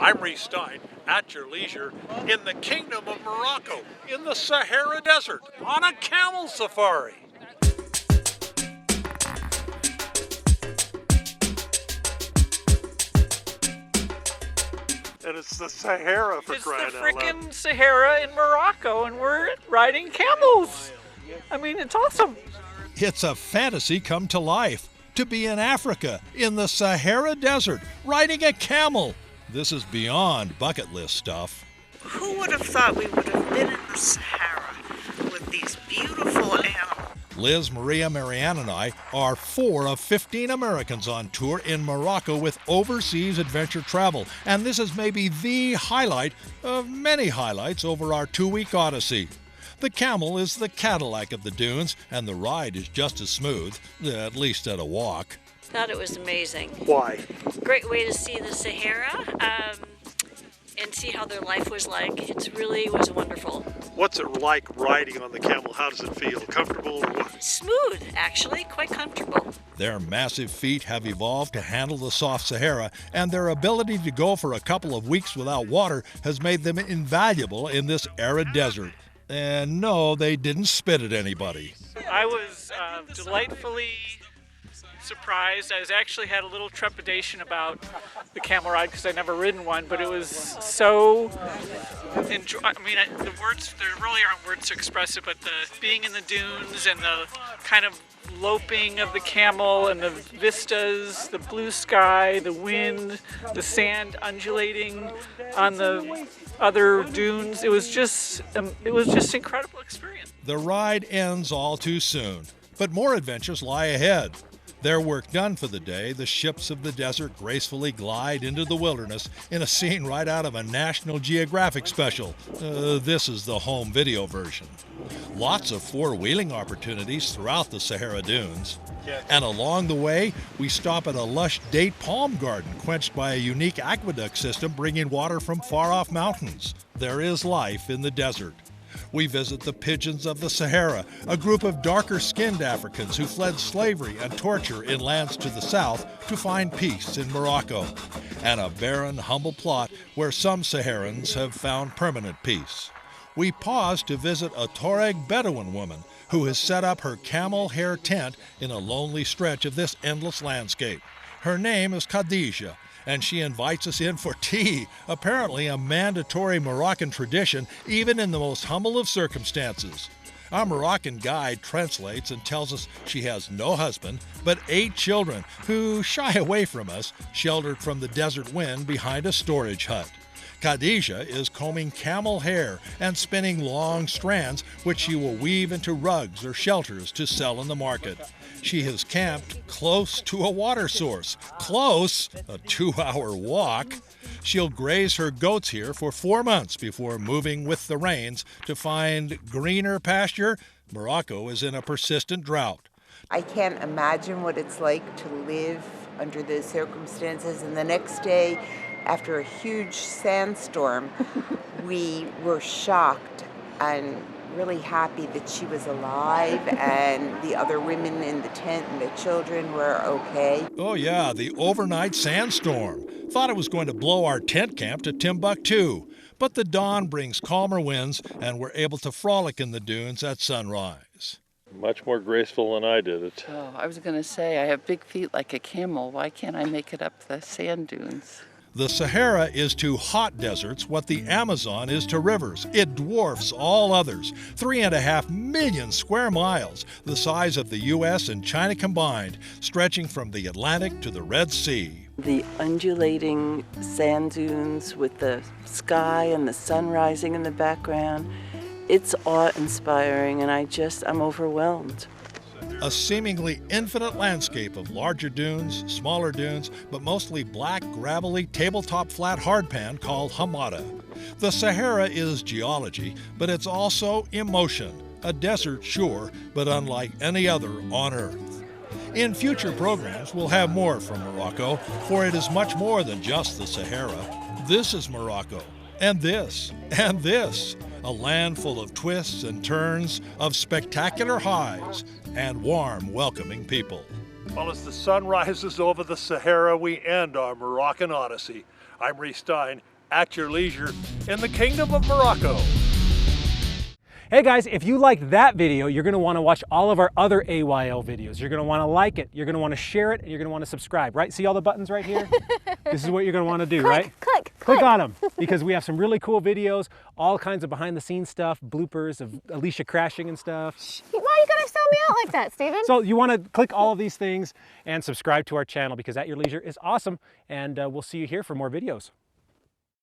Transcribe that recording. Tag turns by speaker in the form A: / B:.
A: I'm Reece at your leisure in the Kingdom of Morocco, in the Sahara Desert, on a camel safari. And it's the Sahara for crying out loud.
B: It's the frickin' Sahara in Morocco, and we're riding camels. I mean, it's awesome.
A: It's a fantasy come to life. To be in Africa, in the Sahara Desert, riding a camel. This is beyond bucket list stuff.
C: Who would have thought we would have been in the Sahara with these beautiful animals?
A: Liz, Maria, Marianne, and I are 4 of 15 Americans on tour in Morocco with overseas adventure travel. And this is maybe the highlight of many highlights over our 2-week odyssey. The camel is the Cadillac of the dunes, and the ride is just as smooth, at least at a walk.
D: Thought it was amazing.
A: Why?
D: Great way to see the Sahara and see how their life was like. It really was wonderful.
A: What's it like riding on the camel? How does it feel? Comfortable or what?
D: Smooth, actually, quite comfortable.
A: Their massive feet have evolved to handle the soft Sahara, and their ability to go for a couple of weeks without water has made them invaluable in this arid desert. And no, they didn't spit at anybody.
B: I was delightfully surprised. I actually had a little trepidation about the camel ride because I'd never ridden one, but it was so the words, there really aren't words to express it, but the being in the dunes and the kind of loping of the camel and the vistas, the blue sky, the wind, the sand undulating on the other dunes. It was just incredible experience.
A: The ride ends all too soon, but more adventures lie ahead. Their work done for the day, the ships of the desert gracefully glide into the wilderness in a scene right out of a National Geographic special. This is the home video version. Lots of four-wheeling opportunities throughout the Sahara dunes. And along the way, we stop at a lush date palm garden quenched by a unique aqueduct system bringing water from far-off mountains. There is life in the desert. We visit the pigeons of the Sahara, a group of darker-skinned Africans who fled slavery and torture in lands to the south to find peace in Morocco, and a barren, humble plot where some Saharans have found permanent peace. We pause to visit a Tuareg Bedouin woman who has set up her camel hair tent in a lonely stretch of this endless landscape. Her name is Khadija, and she invites us in for tea, apparently a mandatory Moroccan tradition, even in the most humble of circumstances. Our Moroccan guide translates and tells us she has no husband, but 8 children who shy away from us, sheltered from the desert wind behind a storage hut. Khadija is combing camel hair and spinning long strands, which she will weave into rugs or shelters to sell in the market. She has camped close to a water source. Close? A 2-hour walk. She'll graze her goats here for 4 months before moving with the rains to find greener pasture. Morocco is in a persistent drought.
E: I can't imagine what it's like to live under those circumstances. And the next day, after a huge sandstorm, we were shocked and really happy that she was alive and the other women in the tent and the children were okay.
A: Oh yeah, the overnight sandstorm. Thought it was going to blow our tent camp to Timbuktu. But the dawn brings calmer winds and we're able to frolic in the dunes at sunrise.
F: Much more graceful than I did it.
G: Oh, I was going to say, I have big feet like a camel. Why can't I make it up the sand dunes?
A: The Sahara is to hot deserts what the Amazon is to rivers. It dwarfs all others. 3.5 million square miles, the size of the U.S. and China combined, stretching from the Atlantic to the Red Sea.
G: The undulating sand dunes with the sky and the sun rising in the background, it's awe-inspiring, and I'm overwhelmed.
A: A seemingly infinite landscape of larger dunes, smaller dunes, but mostly black, gravelly, tabletop flat hardpan called hamada. The Sahara is geology, but it's also emotion. A desert, sure, but unlike any other on Earth. In future programs, we'll have more from Morocco, for it is much more than just the Sahara. This is Morocco, and this, and this. A land full of twists and turns, of spectacular highs, and warm, welcoming people. Well, as the sun rises over the Sahara, we end our Moroccan odyssey. I'm Reece
H: at your leisure in the Kingdom of Morocco.
I: Hey guys, if you like that video, you're going to want to watch all of our other AYL videos. You're going to want to like it, you're going to want to share it, and you're going to want to subscribe, right? See all the buttons right here? This is what you're going to want to do, right? Click on them, because we have some really cool videos, all kinds of behind the scenes stuff, bloopers of Alicia crashing and stuff.
J: Why are you going to sell me out like that, Steven?
I: So you want to click all of these things and subscribe to our channel, because At Your Leisure is awesome, and we'll see you here for more videos.